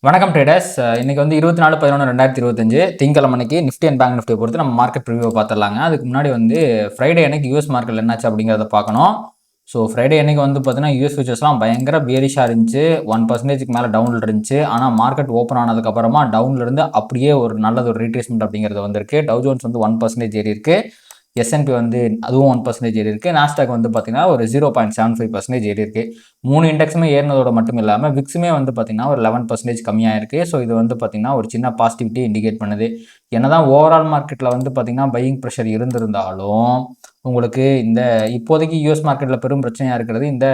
வணக்கம் ட்ரேடர்ஸ். இன்னைக்கு வந்து 24/11/2025 திங்கக்கிழமை அன்னைக்கு நிஃப்டி அண்ட் பேங்க் நிஃப்டியை பொறுத்து நம்ம மார்க்கெட் ரிவ்யூ பார்த்துடலாங்க. அதுக்கு முன்னாடி வந்து ஃப்ரைடே அன்னைக்கு யூஎஸ் மார்க்கெட் என்னாச்சு அப்படிங்கிறத பார்க்கணும். ஸோ ஃப்ரைடே அன்னைக்கு வந்து பார்த்தீங்கன்னா யூஎஸ் ஃபியூச்சர்ஸ்லாம் பயங்கர பியரிஷாக இருந்துச்சு. 1% மேலே டவுனில் இருந்துச்சு. ஆனால் மார்க்கெட் ஓப்பன் ஆனதுக்கப்புறமா டவுனில் இருந்து அப்படியே ஒரு நல்லது ஒரு ரீட்ரேஸ்மெண்ட் அப்படிங்கிறது வந்திருக்கு. டவ் ஜோன்ஸ் வந்து 1% ஏறி இருக்கு. எஸ்என்பி வந்து அதுவும் 1% ஏறி இருக்கு. நாஸ்டாக் வந்து பார்த்தீங்கன்னா ஒரு 0.75% ஏறி இருக்கு. 3 இண்டெக்ஸுமே ஏறினதோட மட்டும் இல்லாமல் விக்ஸுமே வந்து பார்த்தீங்கன்னா ஒரு 11% கம்மியாக இருக்குது. ஸோ இது வந்து பார்த்தீங்கன்னா ஒரு சின்ன பாசிட்டிவிட்டி இண்டிகேட் பண்ணுது. என்னதான் ஓவரால் மார்க்கெட்டில் வந்து பார்த்தீங்கன்னா பையிங் ப்ரெஷர் இருந்திருந்தாலும் உங்களுக்கு இந்த இப்போதைக்கு யூஎஸ் மார்க்கெட்டில் பெரும் பிரச்சனையாக இருக்கிறது இந்த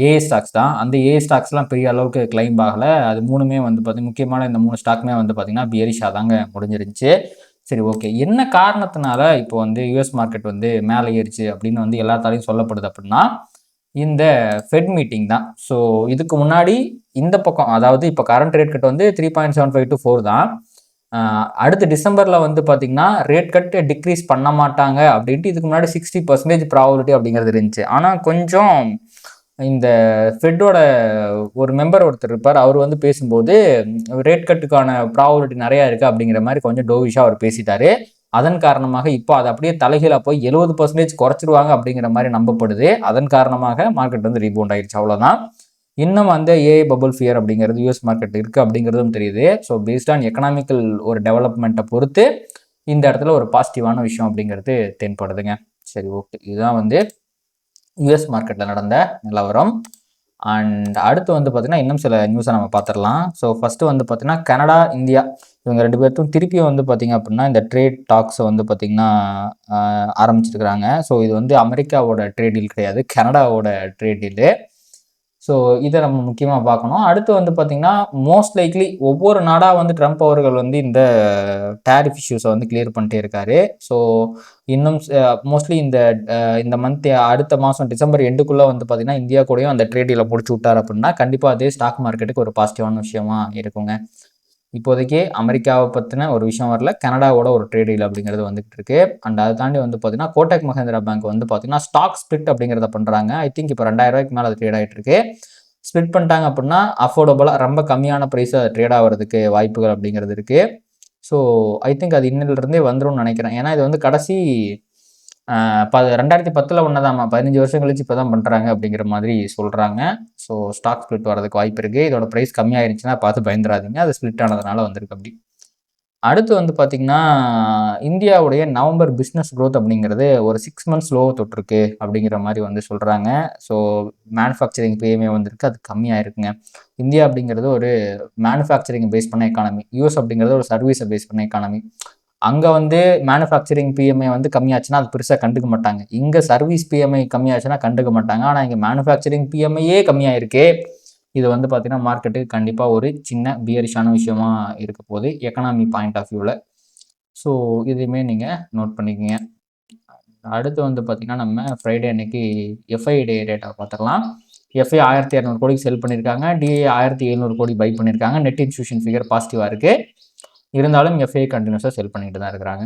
ஏஏ ஸ்டாக்ஸ் தான். அந்த ஏஏ ஸ்டாக்ஸ்லாம் பெரிய அளவுக்கு கிளைம் ஆகலை. அது மூணுமே வந்து பார்த்தீங்கன்னா முக்கியமான இந்த 3 ஸ்டாக்குமே வந்து பார்த்தீங்கன்னா பியரிஷாக தாங்க முடிஞ்சிருந்துச்சு. சரி, ஓகே. என்ன காரணத்தினால இப்போ வந்து யூஎஸ் மார்க்கெட் வந்து மேலே ஏறிச்சு அப்படின்னு வந்து எல்லாத்தாலையும் சொல்லப்படுது அப்படின்னா இந்த ஃபெட் மீட்டிங் தான். ஸோ இதுக்கு முன்னாடி இந்த பக்கம் அதாவது இப்போ கரண்ட் ரேட் கட் வந்து 3.75 to 4 தான். அடுத்த டிசம்பரில் வந்து பார்த்தீங்கன்னா ரேட் கட் டிக்ரீஸ் பண்ண மாட்டாங்க அப்படின்ட்டு இதுக்கு முன்னாடி 60% ப்ராபபிலிட்டி அப்படிங்கிறது இருந்துச்சு. ஆனால் கொஞ்சம் இந்த ஃபெட்டோட ஒரு மெம்பர் ஒருத்தர் இருப்பார். அவர் வந்து பேசும்போது ரேட் கட்டுக்கான ப்ராபபிலிட்டி நிறையா இருக்குது அப்படிங்கிற மாதிரி கொஞ்சம் டோவிஷாக அவர் பேசிட்டாரு. அதன் காரணமாக இப்போ அது அப்படியே தலைகீழாக போய் 70% குறைச்சிருவாங்க அப்படிங்கிற மாதிரி நம்பப்படுது. அதன் காரணமாக மார்க்கெட் வந்து ரீபவுண்ட் ஆயிடுச்சு. அவ்வளோதான். இன்னும் அந்த ஏஐ பபுள் ஃபியர் அப்படிங்கிறது யூஎஸ் மார்க்கெட் இருக்குது அப்படிங்கிறதும் தெரியுது. ஸோ பேஸ்ட் ஆன் எக்கனாமிக்கல் ஒரு டெவலப்மெண்ட்டை பொறுத்து இந்த இடத்துல ஒரு பாசிட்டிவான விஷயம் அப்படிங்கிறது தென்படுதுங்க. சரி, ஓகே. இதுதான் வந்து யூஎஸ் மார்க்கெட்டில் நடந்த நிலவரம். அண்ட் அடுத்து வந்து பார்த்தீங்கன்னா இன்னும் சில நியூஸை நம்ம பார்த்துடலாம். ஸோ ஃபஸ்ட்டு வந்து பார்த்தீங்கன்னா கனடா, இந்தியா இவங்க 2 பேர்த்தும் திருப்பியும் வந்து பார்த்தீங்க அப்படின்னா இந்த ட்ரேட் டாக்ஸை வந்து பார்த்தீங்கன்னா ஆரம்பிச்சிருக்கிறாங்க. ஸோ இது வந்து அமெரிக்காவோட ட்ரேட் டீல் கிடையாது, கனடாவோட ட்ரேட் டீலு. ஸோ இதை நம்ம முக்கியமாக பார்க்கணும். அடுத்து வந்து பார்த்தீங்கன்னா மோஸ்ட் லைக்லி ஒவ்வொரு நாடாக வந்து ட்ரம்ப் அவர்கள் வந்து இந்த டேரிஃப் இஷ்யூஸை வந்து கிளியர் பண்ணிட்டே இருக்காரு. ஸோ இன்னும் மோஸ்ட்லி இந்த மந்த் அடுத்த மாதம் டிசம்பர் எண்டுக்குள்ளே வந்து பார்த்தீங்கன்னா இந்தியா கூடயும் அந்த ட்ரேட் டீலை முடிச்சு விட்டார் அப்படின்னா கண்டிப்பாக அதே ஸ்டாக் மார்க்கெட்டுக்கு ஒரு பாசிட்டிவான விஷயமா இருக்குங்க. இப்போதைக்கு அமெரிக்காவை பற்றின ஒரு விஷயம் வரல, கனடாவோட ஒரு ட்ரேட் டீல் அப்படிங்கிறது வந்துகிட்டு இருக்கு. அண்ட் அதை தாண்டி வந்து பார்த்தீங்கன்னா கோட்டக் மஹேந்திரா பேங்க் வந்து பார்த்தீங்கன்னா ஸ்டாக் ஸ்பிளிட் அப்படிங்கிறத பண்ணுறாங்க. ஐ திங்க் இப்போ 2000 மேலே அது ட்ரேட் ஆகிட்டு இருக்கு. ஸ்பிளிட் பண்ணிட்டாங்க அப்படின்னா அஃபோர்டபுளாக ரொம்ப கம்மியான ப்ரைஸ் அது ட்ரேட் ஆகிறதுக்கு வாய்ப்புகள் அப்படிங்கிறது இருக்குது. ஸோ ஐ திங்க் அது இன்னிலிருந்தே வந்துடும் நினைக்கிறேன். ஏன்னா இது வந்து கடைசி 2010 ஒன்றதாம்மா, 15 வருஷம் கழிச்சு இப்போ தான் பண்ணுறாங்க அப்படிங்கிற மாதிரி சொல்கிறாங்க. ஸோ ஸ்டாக் ஸ்பிளிட் வரதுக்கு வாய்ப்பு இருக்குது. இதோட ப்ரைஸ் கம்மியாயிருந்துச்சுன்னா பார்த்து பயந்துடாதீங்க. அது ஸ்பிளிட் ஆனதுனால வந்திருக்கு அப்படி. அடுத்து வந்து பார்த்தீங்கன்னா இந்தியாவுடைய நவம்பர் பிஸ்னஸ் க்ரோத் அப்படிங்கிறது ஒரு 6 மந்த்ஸ் லோ தொட்டிருக்கு அப்படிங்கிற மாதிரி வந்து சொல்கிறாங்க. ஸோ மேனுஃபேக்சரிங் பிஎம்ஏ வந்திருக்கு, அது கம்மியாக இருக்குங்க. இந்தியா அப்படிங்கிறது ஒரு மேனுஃபேக்சரிங் பேஸ் பண்ண எக்கானமி, யூஎஸ் அப்படிங்கிறது ஒரு சர்வீஸை பேஸ் பண்ண எக்கானமி. அங்கே வந்து மேனுஃபேக்சரிங் பிஎம்ஐ வந்து கம்மியாச்சுன்னா அது பெருசாக கண்டுக்க மாட்டாங்க. இங்கே சர்வீஸ் பிஎம்ஐ கம்மியாச்சுன்னா கண்டுக்க மாட்டாங்க. ஆனால் இங்கே மேனுஃபேக்சரிங் பிஎம்ஐயே கம்மியாக இருக்கே. இது வந்து பார்த்தீங்கன்னா மார்க்கெட்டுக்கு கண்டிப்பாக ஒரு சின்ன பியரிஷான விஷயமா இருக்க போகுது எக்கனாமி பாயிண்ட் ஆஃப் வியூவில். ஸோ இதையுமே நீங்கள் நோட் பண்ணிக்கோங்க. அடுத்து வந்து பார்த்தீங்கன்னா நம்ம ஃப்ரைடே அன்னைக்கு எஃப்ஐ டேட்டா பார்த்துக்கலாம். எஃப்ஐ 1200 கோடிக்கு செல் பண்ணியிருக்காங்க. டிஏ 1700 கோடி பை பண்ணியிருக்காங்க. நெட் இன்ஸ்டியூஷன் ஃபிகர் பாசிட்டிவாக இருக்குது. இருந்தாலும் எஃப்ஐ கண்டினியூஸாக செல் பண்ணிட்டு தான் இருக்கிறாங்க.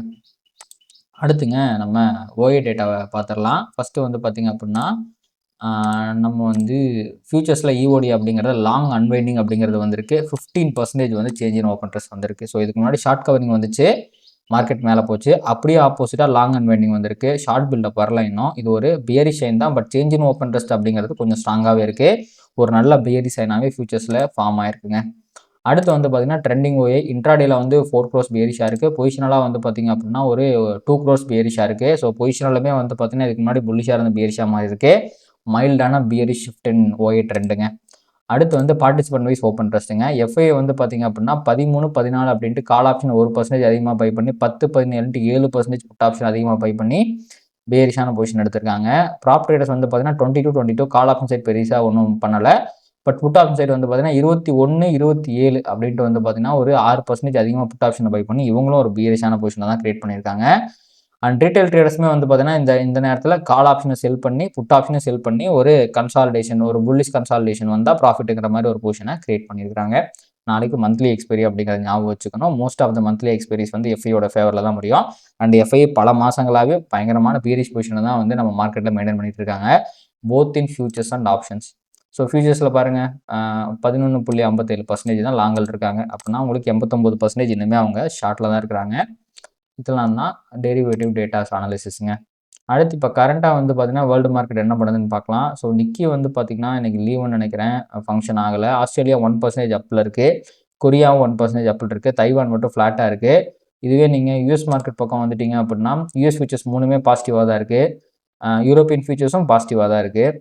அடுத்துங்க நம்ம ஓஏ டேட்டாவை பார்த்துடலாம். ஃபஸ்ட்டு வந்து பார்த்திங்க அப்படின்னா நம்ம வந்து ஃபியூச்சர்ஸில் இஓடி அப்படிங்கிறது லாங் அன்வைண்டிங் அப்படிங்கிறது வந்திருக்கு. 15% வந்து சேஞ்ச் இன் ஓப்பன் ட்ரெஸ் வந்திருக்கு. ஸோ இதுக்கு முன்னாடி ஷார்ட் கவரிங் வந்துச்சு, மார்க்கெட் மேலே போச்சு. அப்படியே ஆப்போசிட்டாக லாங் அன்வைண்டிங் வந்திருக்கு. ஷார்ட் பில்டப் வரல இன்னும். இது ஒரு பியரி சைன் தான். பட் சேஞ்ச் இன் ஓப்பன் ட்ரெஸ்ட் அப்படிங்கிறது கொஞ்சம் ஸ்ட்ராங்காகவே இருக்குது. ஒரு நல்ல பியரி சைனாகவே ஃபியூச்சர்ஸில் ஃபார்ம் ஆயிருக்குங்க. அடுத்து வந்து பார்த்தீங்கன்னா ட்ரெண்டிங் ஓஏ இன்ட்ராடேல வந்து 4 crores பியரிஷாக இருக்குது. பொசிஷனலாக வந்து பார்த்திங்க அப்படின்னா ஒரு 2 crores பியரிஷாக இருக்குது. ஸோ பொசிஷனலுமே வந்து பார்த்தீங்கன்னா இதுக்கு முன்னாடி புல்லிஷாக இருந்த பியரிஷாக மாதிரி இருக்குது. மைல்டான பியரிஷ் ஷிஃப்ட் இன் ஓஏ ட்ரெண்டுங்க. அடுத்து வந்து பார்ட்டிசிபென்ட் வைஸ் ஓப்பன் ட்ரெஸ்ட்டுங்க. எஃப்ஐ வந்து பார்த்திங்க அப்படின்னா 13, 14 அப்படின்ட்டு கால் ஆப்ஷன் 1% அதிகமாக பை பண்ணி 10, 17 7% புட் ஆப்ஷன் அதிகமாக பை பண்ணி பியரிஷான பொசிஷன் எடுத்திருக்காங்க. ப்ராப் ட்ரேடர்ஸ் வந்து பார்த்தீங்கன்னா 22 கால் ஆப்ஷன் சைட் பெருசாக ஒன்றும் பண்ணலை. பட் புட் ஆப்ஷன் சைடு வந்து பார்த்தீங்கன்னா 21, 27 அப்படின்ட்டு வந்து பார்த்தீங்கன்னா ஒரு 6% அதிகமாக புட் ஆப்ஷனை பை பண்ணி இவங்களும் ஒரு பியரிஷான பொசிஷனை தான் கிரியேட் பண்ணியிருக்காங்க. அண்ட் ரீட்டைல் ட்ரேடர்ஸுமே வந்து பார்த்தீங்கன்னா இந்த நேரத்தில் கால் ஆப்ஷனை செல் பண்ணி புட் ஆப்ஷனை செல் பண்ணி ஒரு கன்சாலிடேஷன், ஒரு புல்லிஷ் கன்சாலிடேஷன் வந்தால் ப்ராஃபிட்டுங்கிற மாதிரி ஒரு பொசிஷனை கிரியேட் பண்ணியிருக்காங்க. நாளைக்கு மந்த்லி எக்ஸ்பைரி அப்படிங்கிறத ஞாபகம் வச்சுக்கணும். மோஸ்ட் ஆஃப் த மந்த்லி எக்ஸ்பைரிஸ் வந்து எஃப்ஐயோட ஃபேவரில் தான் முடியும். அண்ட் எஃப்ஐ பல மாதங்களாகவே பயங்கரமான பியரிஷ் பொசிஷனை தான் வந்து நம்ம மார்க்கெட்டில் மெயின்டைன் பண்ணிட்டு இருக்காங்க, both in futures and options. So ஃபியூச்சர்ஸில் பாருங்கள் 11.57% தான் லாங்கில் இருக்காங்க. அப்படின்னா உங்களுக்கு 89% இன்னுமே அவங்க ஷார்ட்டில் தான் இருக்கிறாங்க. இதெல்லாம் தான் டெரிவேட்டிவ் டேட்டாஸ் அனாலிசிஸுங்க. அடுத்து இப்போ கரண்ட்டாக வந்து பார்த்தீங்கன்னா வேர்ல்டு மார்க்கெட் என்ன பண்ணுதுன்னு பார்க்கலாம். ஸோ நிக்கி வந்து பார்த்தீங்கன்னா இன்றைக்கி லீவுன்னு நினைக்கிறேன், ஃபங்க்ஷன் ஆகலை. ஆஸ்திரேலியா 1% அப்பில் இருக்குது, கொரியாவும் 1% அப்பில் இருக்குது, தைவான் மட்டும் ஃப்ளாட்டாக இருக்குது. இதுவே நீங்கள் யூஎஸ் மார்க்கெட் பக்கம் வந்துட்டீங்க அப்படின்னா யூஎஸ் ஃபியூச்சர்ஸ் 3மே பாசிட்டிவாக தான் இருக்குது, யூரோப்பியன் ஃபியூச்சர்ஸும் பாசிட்டிவாக தான் இருக்குது.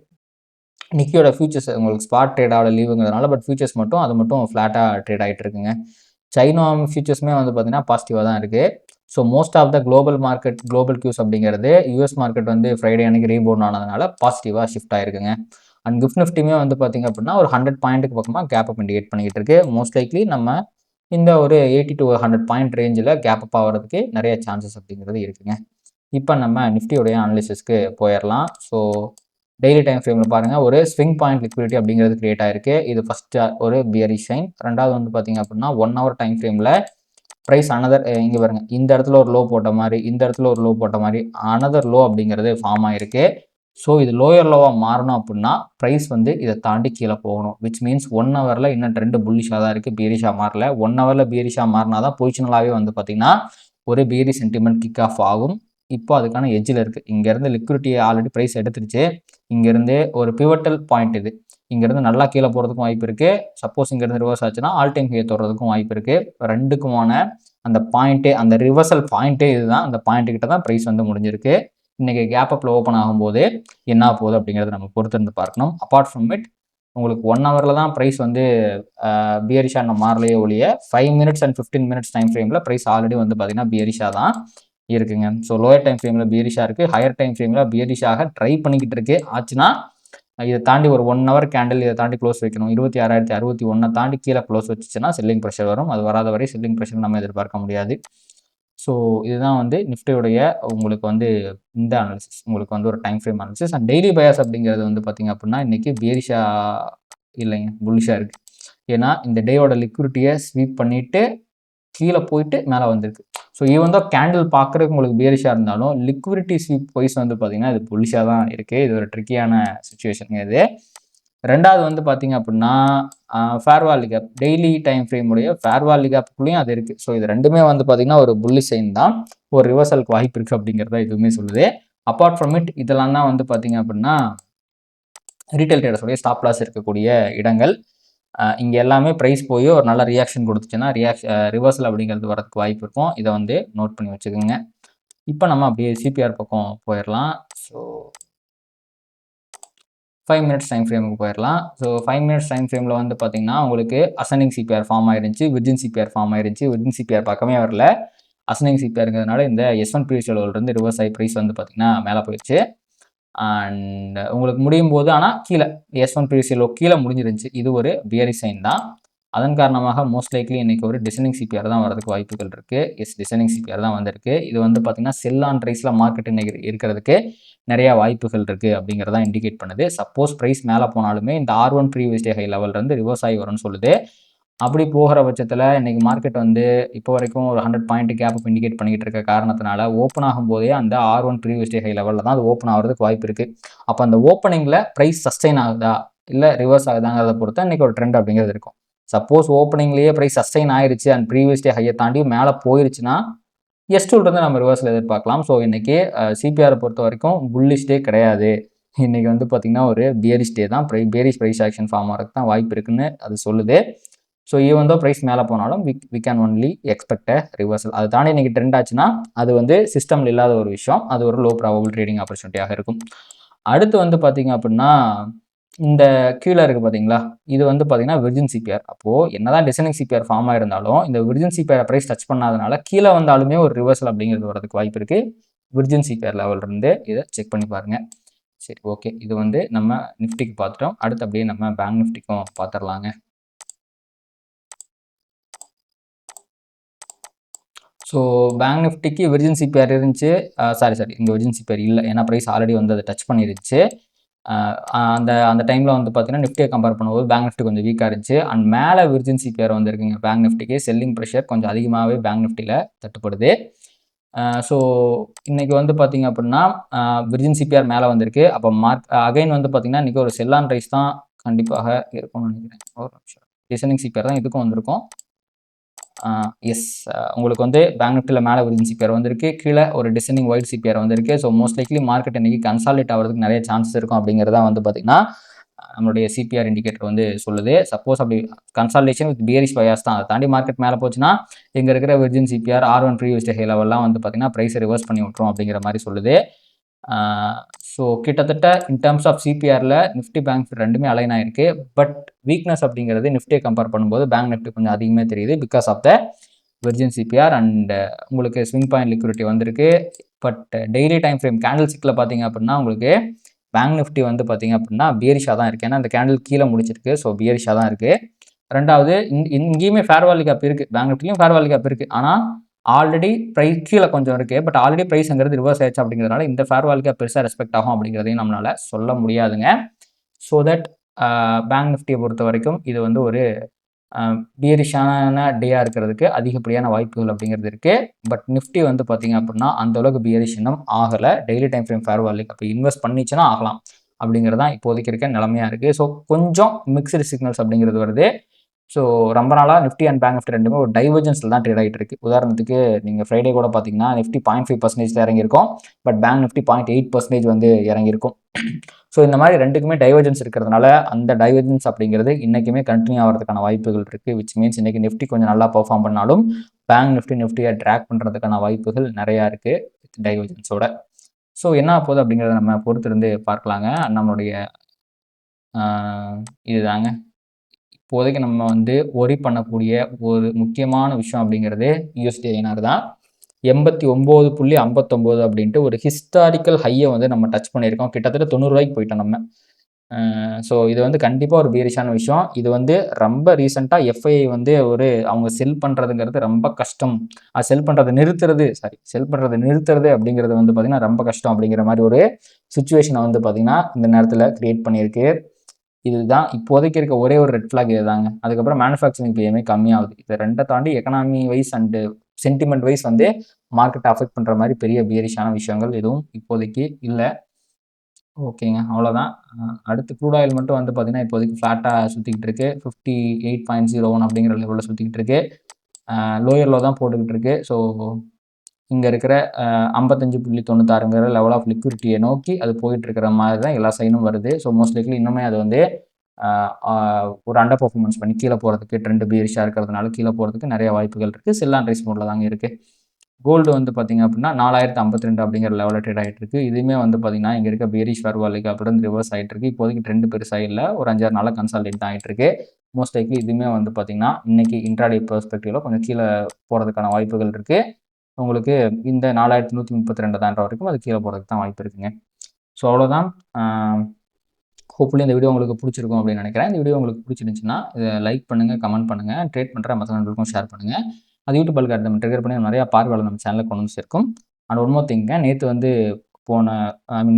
நிக்கியோட ஃபியூச்சர்ஸ் உங்களுக்கு ஸ்பாட் ட்ரேடாவோட லீவுங்கிறதுனால, பட் ஃபியூச்சர்ஸ் மட்டும் அது மட்டும் ஃப்ளாட்டாக ட்ரேட் ஆகிட்டு இருக்குங்க. சைனா ஃபியூச்சர்ஸுமே வந்து பார்த்தீங்கன்னா பாசிட்டிவாக தான் இருக்குது. So most of the global market, global cues அப்படிங்கிறது யூஎஸ் மார்க்கெட் வந்து ஃப்ரைடே அன்றைக்கி ரீபவுண்ட் ஆனதுனால பாசிட்டிவாக ஷிஃப்ட் ஆகிருக்குங்க. அண்ட் கிஃப்ட் நிஃப்டியுமே வந்து பார்த்திங்க அப்படின்னா ஒரு 100 பாயிண்ட்டுக்கு பக்கமாக கேப் அப் இண்டிகேட் பண்ணிக்கிட்டு இருக்கு. மோஸ்ட் லைக்லி நம்ம இந்த ஒரு 80 to 100 பாயிண்ட் ரேஞ்சில் கேப் அப் ஆகிறதுக்கு நிறைய சான்சஸ் அப்படிங்கிறது இருக்குங்க. இப்போ நம்ம நிஃப்டியோடைய அனாலிசிஸ்க்கு போயிடலாம். ஸோ டெய்லி டைம் ஃப்ரேமில் பாருங்கள், ஒரு ஸ்விங் பாயிண்ட் லிக்விடிட்டி அப்படிங்கிறது கிரியேட் ஆயிருக்கு. இது ஃபஸ்ட்டு ஒரு பியரிஷ் சைன். ரெண்டாவது வந்து பார்த்திங்க அப்படின்னா 1 hour டைம் ஃப்ரேமில் ப்ரைஸ் அனதர் இங்கே பாருங்க, இந்த இடத்துல ஒரு லோ போட்ட மாதிரி, இந்த இடத்துல ஒரு லோ போட்ட மாதிரி அனதர் லோ அப்படிங்கிறது ஃபார்ம் ஆயிருக்கு. ஸோ இது லோயர் லோவாக மாறணும் அப்படின்னா ப்ரைஸ் வந்து இதை தாண்டி கீழே போகணும். விச் மீன்ஸ் 1 hourல இன்னும் ட்ரெண்டு புல்லிஷாக தான் இருக்குது, பியரிஷாக மாறல. 1 hourல பியரிஷாக மாறினா தான் பொசிஷனலாகவே வந்து பார்த்திங்கன்னா ஒரு பியரிஷ் சென்டிமெண்ட் கிக் ஆஃப் ஆகும். இப்போ அதுக்கான எட்ஜில் இருக்குது. இங்கேருந்து லிக்விடிட்டியை ஆல்ரெடி ப்ரைஸ் எடுத்துருச்சு. இங்கேருந்து ஒரு பிவட்டல் பாயிண்ட் இது. இங்கேருந்து நல்லா கீழே போகிறதுக்கும் வாய்ப்பு இருக்குது. சப்போஸ் இங்கேருந்து ரிவர்ஸ் ஆச்சுன்னா ஆல் டைம் ஹை தொடுறதுக்கும் வாய்ப்பு இருக்குது. ரெண்டுக்குமான அந்த பாயிண்ட்டே, அந்த ரிவர்சல் பாயிண்ட்டே இதுதான். அந்த பாயிண்ட் கிட்ட தான் ப்ரைஸ் வந்து முடிஞ்சிருக்கு. இன்றைக்கி கேப் அப்பில் ஓப்பன் ஆகும்போது என்ன போகுது அப்படிங்கிறத நம்ம பொறுத்திருந்து பார்க்கணும். அப்பார்ட் ஃப்ரம் இட் உங்களுக்கு 1 hourல தான் ப்ரைஸ் வந்து பியரிஷாக மாறலையே ஒழிய 5 minutes and 15 minutes டைம் ஃப்ரேமில் ப்ரைஸ் ஆல்ரெடி வந்து பார்த்திங்கன்னா பியரிஷாக தான் இருக்குங்க. ஸோ லோயர் டைம் ஃப்ரேமில் பியரிஷாக இருக்குது, ஹையர் டைம் ஃப்ரேமில் பியரிஷாக ட்ரை பண்ணிக்கிட்டு இருக்கு. ஆச்சுன்னா இதை தாண்டி ஒரு 1 hour கேண்டில் இதை தாண்டி க்ளோஸ் வைக்கணும். 26,061 தாண்டி கீழே க்ளோஸ் வச்சுச்சுன்னா செல்லிங் ப்ரெஷர் வரும். அது வராத வரை செல்லிங் ப்ரெஷர் நம்ம எதிர்பார்க்க முடியாது. ஸோ இதுதான் வந்து நிஃப்டியோடைய உங்களுக்கு வந்து இந்த அனாலிசிஸ், உங்களுக்கு வந்து ஒரு time frame analysis. And daily bias அப்படிங்கிறது வந்து பார்த்திங்க அப்படின்னா இன்றைக்கி பியரிஷா இல்லைங்க, புல்லிஷாக இருக்குது. ஏன்னா இந்த டேயோட லிக்விடிட்டியை ஸ்வீப் பண்ணிவிட்டு கீழே போயிட்டு மேலே வந்திருக்கு. ஸோ ஈவன் தான் கேண்டில் பார்க்குறதுக்கு உங்களுக்கு பியரிஷாக இருந்தாலும் லிக்விடிட்டி ஸ்வீப் வைஸ் வந்து பார்த்திங்கன்னா இது புல்லிஷாக தான் இருக்குது. இது ஒரு ட்ரிக்கியான சுச்சுவேஷனுங்க இது. ரெண்டாவது வந்து பார்த்திங்க அப்படின்னா ஃபேர்வாலி கேப், டெய்லி டைம் ஃப்ரேமுடைய ஃபேர்வாலி கேப்புக்குள்ளேயும் அது இருக்குது. ஸோ இது ரெண்டுமே வந்து பார்த்திங்கன்னா ஒரு புல்லிஷ் சைன் தான், ஒரு ரிவர்சலுக்கு வாய்ப்பு இருக்குது அப்படிங்கிறத இதுவுமே சொல்லுது. அப்பார்ட் ஃப்ரம் இட் இதெல்லாம் தான் வந்து பார்த்திங்க அப்படின்னா ரீட்டைல் ட்ரேடர்ஸோடைய ஸ்டாப் லாஸ் இருக்கக்கூடிய இடங்கள். இங்கே எல்லாமே ப்ரைஸ் போய் ஒரு நல்ல ரியாக்ஷன் கொடுத்துச்சுன்னா ரிவர்சல் அப்படிங்கிறது வரதுக்கு வாய்ப்பு இருக்கும். இதை வந்து நோட் பண்ணி வச்சுக்கோங்க. இப்போ நம்ம அப்படியே சிபிஆர் பக்கம் போயிடலாம். ஸோ 5 minutes டைம் ஃப்ரேமுக்கு போயிடலாம். ஸோ 5 minutes டைம் ஃப்ரேமில் வந்து பார்த்திங்கன்னா உங்களுக்கு அசனிங் சிபிஆர் ஃபார்ம் ஆயிருந்துச்சு, விர்ஜின் சிபிஆர் ஃபார்ம் ஆயிருந்துச்சு. விர்ஜின் சிபிஆர் பக்கமே வரல, அசனிங் சிபிஆருங்கிறதுனால இந்த S1 ப்ரீவியஸ் லெவல்லேருந்து ரிவர்ஸ் ஆகி ப்ரைஸ் வந்து பார்த்திங்கன்னா மேலே போயிடுச்சு. அண்ட் உங்களுக்கு முடியும் போது ஆனால் கீழே S1 ப்ரீவியஸ் லோ கீழே முடிஞ்சிருந்துச்சு. இது ஒரு பியரிஷ் சைன் தான். அதன் காரணமாக மோஸ்ட் லைக்லி இன்றைக்கி ஒரு டிசைனிங் சிபிஆர் தான் வரதுக்கு வாய்ப்புகள் இருக்குது. டிசைனிங் சிபிஆர் தான் வந்திருக்கு. இது வந்து பார்த்திங்கன்னா செல் ஆன் ரைஸில் மார்க்கெட் இன்றைக்கி இருக்கிறதுக்கு நிறையா வாய்ப்புகள் இருக்குது அப்படிங்கிறத இண்டிகேட் பண்ணுது. சப்போஸ் ப்ரைஸ் மேலே போனாலுமே இந்த R1 ப்ரீவியஸ் டே ஹை லெவல்லேருந்து ரிவர்ஸ் ஆகி வரும்னு சொல்லுது. அப்படி போகிற பட்சத்தில் இன்றைக்கி மார்க்கெட் வந்து இப்போ வரைக்கும் ஒரு 100 பாயிண்ட் கேப் அப் இண்டிகேட் பண்ணிக்கிட்டு இருக்க காரணத்தினால ஓப்பன் ஆகும்போதே அந்த R1 ப்ரீவியஸ் டே ஹை லெவலில் தான் அது ஓப்பன் ஆகிறதுக்கு வாய்ப்பு இருக்குது. அப்போ அந்த ஓப்பனிங்கில் ப்ரைஸ் சஸ்டெயின் ஆகுதா இல்லை ரிவர்ஸ் ஆகுதாங்கிறத பொறுத்து இன்றைக்கி ஒரு ட்ரெண்ட் அப்படிங்கிறது இருக்கும். சப்போஸ் ஓப்பனிங்லேயே ப்ரைஸ் சஸ்டெயின் ஆயிடுச்சு அண்ட் ப்ரீவியஸ் டே ஹையை தாண்டி மேலே போயிருச்சுன்னா S2லேருந்து நம்ம ரிவர்ஸில் எதிர்பார்க்கலாம். ஸோ இன்றைக்கி சிபிஆரை பொறுத்த வரைக்கும் புல்லிஷ் டே கிடையாது. இன்றைக்கி வந்து பார்த்திங்கன்னா ஒரு பியரிஷ் டே தான். பியரிஷ் ப்ரைஸ் ஆக்ஷன் ஃபார்ம் ஆகிறதுக்கு தான் வாய்ப்பு இருக்குன்னு அது சொல்லுது. ஸோ ஈவன் தோ ப்ரைஸ் மேலே போனாலும் we can only expect a reversal. அதை தாண்டி இன்றைக்கி ட்ரெண்ட் ஆச்சுன்னா அது வந்து சிஸ்டமில் இல்லாத ஒரு விஷயம், அது ஒரு லோ ப்ராபபிள் ட்ரேடிங் ஆப்பர்ச்சுனிட்டியாக இருக்கும். அடுத்து வந்து பார்த்திங்க அப்படின்னா இந்த கீழே இருக்குது பார்த்தீங்களா, இது வந்து பார்த்திங்கன்னா விர்ஜின் சிபிஆர். அப்போது என்னதான் டிசைனிங் சிபிஆர் ஃபார்ம் ஆயிருந்தாலும் இந்த விர்ஜின் சிபிஆர் ப்ரைஸ் டச் பண்ணாதனால கீழே வந்தாலுமே ஒரு ரிவர்சல் அப்படிங்கிறது வரதுக்கு வாய்ப்பு இருக்குது. விர்ஜின் சிபிஆர் லெவலிருந்து இதை செக் பண்ணி பாருங்கள். சரி, ஓகே. இது வந்து நம்ம நிஃப்டிக்கு பார்த்துட்டோம். அடுத்து அப்படியே நம்ம பேங்க் நிஃப்டிக்கும் பார்த்துடலாங்க. ஸோ பேங்க் நிஃப்டிக்கு விர்ஜின் சிபிஆர் இருந்துச்சு. இங்கே விர்ஜின் சிபிஆர் இல்லை, ஏன்னா ப்ரைஸ் ஆல்ரெடி வந்து அதை டச் பண்ணிருச்சு. அந்த டைமில் வந்து பார்த்தீங்கன்னா நிஃப்டியை கம்பேர் பண்ணும்போது பேங்க் நிஃப்டி கொஞ்சம் வீக்காக இருந்துச்சு. அண்ட் மேலே விர்ஜின் சிபிஆர் வந்துருக்குங்க. பேங்க் நிஃப்டிக்கு செல்லிங் ப்ரெஷர் கொஞ்சம் அதிகமாகவே பேங்க் நிஃப்டியில் தட்டுப்படுது. ஸோ இன்றைக்கி வந்து பார்த்திங்க அப்படின்னா விர்ஜின் சிபிஆர் மேலே வந்திருக்கு. அப்போ அகைன் வந்து பார்த்திங்கன்னா இன்றைக்கி ஒரு செல் ஆன் ரைஸ் தான் கண்டிப்பாக இருக்கும்னு நினைக்கிறேன். ஒரு நிமிஷம். டிசைனிங் சிபிஆர் தான் இதுக்கும் வந்திருக்கும். எஸ், உங்களுக்கு வந்து பேங்க் நிஃப்டியில் மேலே ஒரு சிபிஆர் வந்திருக்கு, கீழே ஒரு டிசைனிங் ஒயிட் சிபிஆர் வந்திருக்கு. ஸோ மோஸ்ட் லைக்லி மார்க்கெட் இன்னைக்கு கன்சாலிடேட் ஆகிறதுக்கு நிறைய சான்சஸ் இருக்கும் அப்படிங்கிறதா வந்து பார்த்தீங்கன்னா நம்மளுடைய சிபிஆர் இண்டிகேட்டர் வந்து சொல்லுது. சப்போஸ் அப்படி கன்சாலிடேஷன் வித் பியரிஷ் பயாஸ் தான், அதை தாண்டி மார்க்கெட் மேலே போச்சுன்னா இங்கே இருக்கிற virgin CPR R1 previous day லெவல்லாம் வந்து பார்த்தீங்கன்னா ப்ரைஸை ரிவர்ஸ் பண்ணி விட்டுரும் அப்படிங்கிற மாதிரி சொல்லுது. ஸோ கிட்டத்தட்ட இன் டர்ம்ஸ் ஆஃப் சிபிஆரில் நிஃப்டி பேங்க் ரெண்டுமே அலைன் ஆயிருக்கு. பட் வீக்னஸ் அப்படிங்கிறது நிஃப்டியை கம்பேர் பண்ணும்போது பேங்க் நிஃப்டி கொஞ்சம் அதிகமாக தெரியுது because of the virgin CPR and உங்களுக்கு ஸ்விங் பாயிண்ட் லிக்விடிட்டி வந்திருக்கு. But daily time frame candle ஸ்டிக்கில் பார்த்தீங்க அப்படின்னா உங்களுக்கு பேங்க் நிஃப்டி வந்து பார்த்தீங்க அப்படின்னா பியரிஷாக தான் இருக்குது. ஏன்னா அந்த கேண்டில் கீழே முடிச்சிருக்கு, ஸோ பியரிஷாக தான் இருக்குது. ரெண்டாவது இங்கேயுமே ஃபேர் வேல்யூ கேப் இருக்குது, பேங்க் நிஃப்டிலையும் ஃபேர் வேல்யூ கேப் இருக்குது. ஆனால் ஆல்ரெடி ப்ரைஸ் கீழே கொஞ்சம் இருக்குது, பட் ஆல்ரெடி ப்ரைஸ்ங்கிறது ரிவர்ஸ் ஆயிடுச்சு அப்படிங்கிறதுனால இந்த ஃபேர் வேல்யூ கேப் பெருசாக ரெஸ்பெக்ட் ஆகும் அப்படிங்கிறதையும் நம்மளால் சொல்ல முடியாதுங்க. ஸோ தட் பேங்க் நிஃப்டியை பொறுத்த வரைக்கும் இது வந்து ஒரு பியரிஷான டேயாக இருக்கிறதுக்கு அதிகப்படியான வாய்ப்புகள் அப்படிங்கிறது இருக்குது. பட் நிஃப்டி வந்து பார்த்தீங்க அப்படின்னா அந்தளவுக்கு பியரிஷ் இன்னும் ஆகலை. Daily time frame fair value அப்போ இன்வெஸ்ட் பண்ணிச்சுன்னா ஆகலாம் அப்படிங்கிறது தான் இப்போதைக்கு இருக்க நிலைமையாக இருக்குது. ஸோ கொஞ்சம் மிக்சடு சிக்னல்ஸ் அப்படிங்கிறது வருது. ஸோ ரொம்ப நாளாக நிஃப்டி அண்ட் பேங்க் நிஃப்டி ரெண்டுமே ஒரு டைவர்ஜன்ஸில் தான் ட்ரேட் ஆகிட்டு இருக்கு. உதாரணத்துக்கு நீங்கள் ஃப்ரைடே கூட பார்த்தீங்கன்னா நிஃப்டி 0.5% இறங்கியிருக்கும், பட் பேங்க் நிஃப்டி 0.8% வந்து இறங்கியிருக்கும். ஸோ இந்த மாதிரி ரெண்டுக்குமே டைவர்ஜன்ஸ் இருக்கிறதுனால அந்த டைவர்ஜன்ஸ் அப்படிங்கிறது இன்றைக்குமே கண்டினியூ ஆகிறதுக்கான வாய்ப்புகள் இருக்குது. விச் மீன்ஸ் இன்றைக்கி நிஃப்டி கொஞ்சம் நல்லா பெர்ஃபார்ம் பண்ணாலும் பேங்க் நிஃப்டியை ட்ராக் பண்ணுறதுக்கான வாய்ப்புகள் நிறையா இருக்குது டைவர்ஜன்ஸோட. ஸோ என்ன போகுது அப்படிங்கிறத நம்ம பொறுத்திருந்து பார்க்கலாங்க. நம்மளுடைய இதுதாங்க இப்போதைக்கு நம்ம வந்து ஒரி பண்ணக்கூடிய ஒரு முக்கியமான விஷயம் அப்படிங்கிறது USD INR தான். 89.59 அப்படின்ட்டு ஒரு ஹிஸ்டாரிக்கல் ஹையை வந்து நம்ம டச் பண்ணியிருக்கோம். கிட்டத்தட்ட 90 ரூபாய்க்கு போயிட்டோம் நம்ம. ஸோ இது வந்து கண்டிப்பாக ஒரு பீரிஷான விஷயம். இது வந்து ரொம்ப ரீசெண்டாக FII வந்து அவங்க செல் பண்ணுறதுங்கிறது ரொம்ப கஷ்டம், அது செல் பண்ணுறது நிறுத்துறது அப்படிங்கிறது வந்து பார்த்திங்கன்னா ரொம்ப கஷ்டம் அப்படிங்கிற மாதிரி ஒரு சுச்சுவேஷனை வந்து பார்த்திங்கன்னா இந்த நேரத்தில் க்ரியேட் பண்ணியிருக்கு. இதுதான் இப்போதைக்கு இருக்க ஒரே ஒரு ரெட் ஃப்ளாக் இதுதாங்க. அதுக்கப்புறம் மேனுஃபேக்சரிங் PMI கம்மியாகுது. இதை ரெண்டை தாண்டி economy wise and sentiment wise வந்து மார்க்கெட் அஃபெக்ட் பண்ணுற மாதிரி பெரிய பியரிஷான விஷயங்கள் எதுவும் இப்போதைக்கு இல்லை. ஓகேங்க, அவ்வளோதான். அடுத்து க்ரூட் ஆயில் மட்டும் வந்து பார்த்திங்கன்னா இப்போதைக்கு ஃப்ளாட்டாக சுற்றிக்கிட்டு இருக்கு. 58.01 அப்படிங்கிற லெவலில் சுற்றிக்கிட்டு இருக்கு. லோயரில் தான் போட்டுக்கிட்டு இருக்கு. ஸோ இங்கே இருக்கிற 55.96 லெவல் ஆஃப் லிக்விடிட்டியை நோக்கி அது போயிட்டு இருக்கிற மாதிரி தான் எல்லா சைனும் வருது. ஸோ மோஸ்ட் லைக்லி இன்னுமே அது வந்து ஒரு அண்டர் பர்ஃபார்மன்ஸ் பண்ணி கீழே போகிறதுக்கு ட்ரெண்டு பியரிஷாக இருக்கிறதுனால கீழே போகிறதுக்கு நிறைய வாய்ப்புகள் இருக்குது. செல் அண்ட் ரைஸ் மோடில் தாங்க இருக்குது. கோல்டு வந்து பார்த்திங்க அப்படின்னா 4052 அப்படிங்கிற லெவலில் ட்ரேட் ஆகிட்டு இருக்குது. இதுவுமே வந்து பார்த்திங்கன்னா இங்கே இருக்க பியரிஷ் ஃபேர் வேல்யூக்கு அப்புறம் ரிவர்ஸ் ஆகிட்டு இருக்குது. இப்போதைக்கு ட்ரெண்டு பெருசாக இல்லை, ஒரு 5-6 நாளாக கன்சால்டேட் தான் ஆகிட்டு இருக்குது. மோஸ்ட் லைக்லி இதுவுமே வந்து பார்த்திங்கன்னா இன்றைக்கி இன்ட்ராடே பெர்ஸ்பெக்டிவில் கொஞ்சம் கீழே போகிறதுக்கான வாய்ப்புகள் இருக்குது. உங்களுக்கு இந்த 4132 தாண்ட வரைக்கும் அது கீழே போகிறதுக்கு தான் வாய்ப்பு இருக்குங்க. ஸோ அவ்வளோதான். ஹோப்ஃபுல்லி இந்த வீடியோ உங்களுக்கு பிடிச்சிருக்கும் அப்படின்னு நினைக்கிறேன். இந்த வீடியோ உங்களுக்கு பிடிச்சிருந்துச்சுன்னா இதை லைக் பண்ணுங்கள், கமெண்ட் பண்ணுங்கள், ட்ரேட் பண்ணுற மற்ற நண்பர்களுக்கும் ஷேர் பண்ணுங்கள். அது யூடியூப் அல்காரிதம் ட்ரிகர் பண்ணி நிறையா பார்வையாளர் நம்ம சேனலில் கொண்டு வந்து சேர்க்கும். அண்ட் ஒன் மோர் திங்க, நேற்று வந்து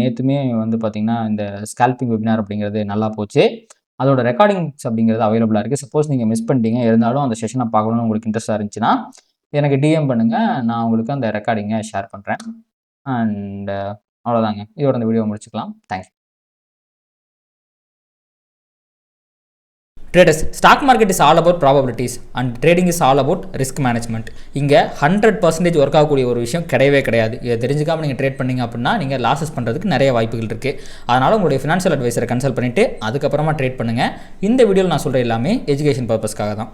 நேற்றுமே வந்து பார்த்திங்கன்னா இந்த ஸ்கேல்பிங் வெபினார் அப்படிங்கிறது நல்லா போச்சு. அதோட ரெக்கார்டிங்ஸ் அப்படிங்கிறது அவைலபிளாக இருக்குது. சப்போஸ் நீங்கள் மிஸ் பண்ணிட்டீங்க, இருந்தாலும் அந்த செஷனை பார்க்கணுன்னு உங்களுக்கு இன்ட்ரெஸ்ட்டாக இருந்துச்சுன்னா எனக்கு DM பண்ணுங்கள், நான் உங்களுக்கு அந்த ரெக்கார்டிங்கை ஷேர் பண்ணுறேன். அண்ட் அவ்வளோதாங்க, இதோட இந்த வீடியோ முடிச்சுக்கலாம். Thanks. Traders, stock market is all about probabilities and trading is all about risk management. இங்கே 100% ஒர்க் ஆகக்கூடிய ஒரு விஷயம் கிடையவே கிடையாது. இதை தெரிஞ்சுக்காமல் நீங்கள் ட்ரேட் பண்ணிங்க அப்படின்னா நீங்கள் லாஸஸ் பண்ணுறதுக்கு நிறைய வாய்ப்புகள் இருக்குது. அதனால் உங்களுடைய ஃபினான்ஷியல் அட்வைசரை கன்சல்ட் பண்ணிவிட்டு அதுக்கப்புறமா ட்ரேட் பண்ணுங்கள். இந்த வீடியோவில் நான் சொல்கிற எல்லாமே எஜுகேஷன் பர்பஸ்க்காக தான்.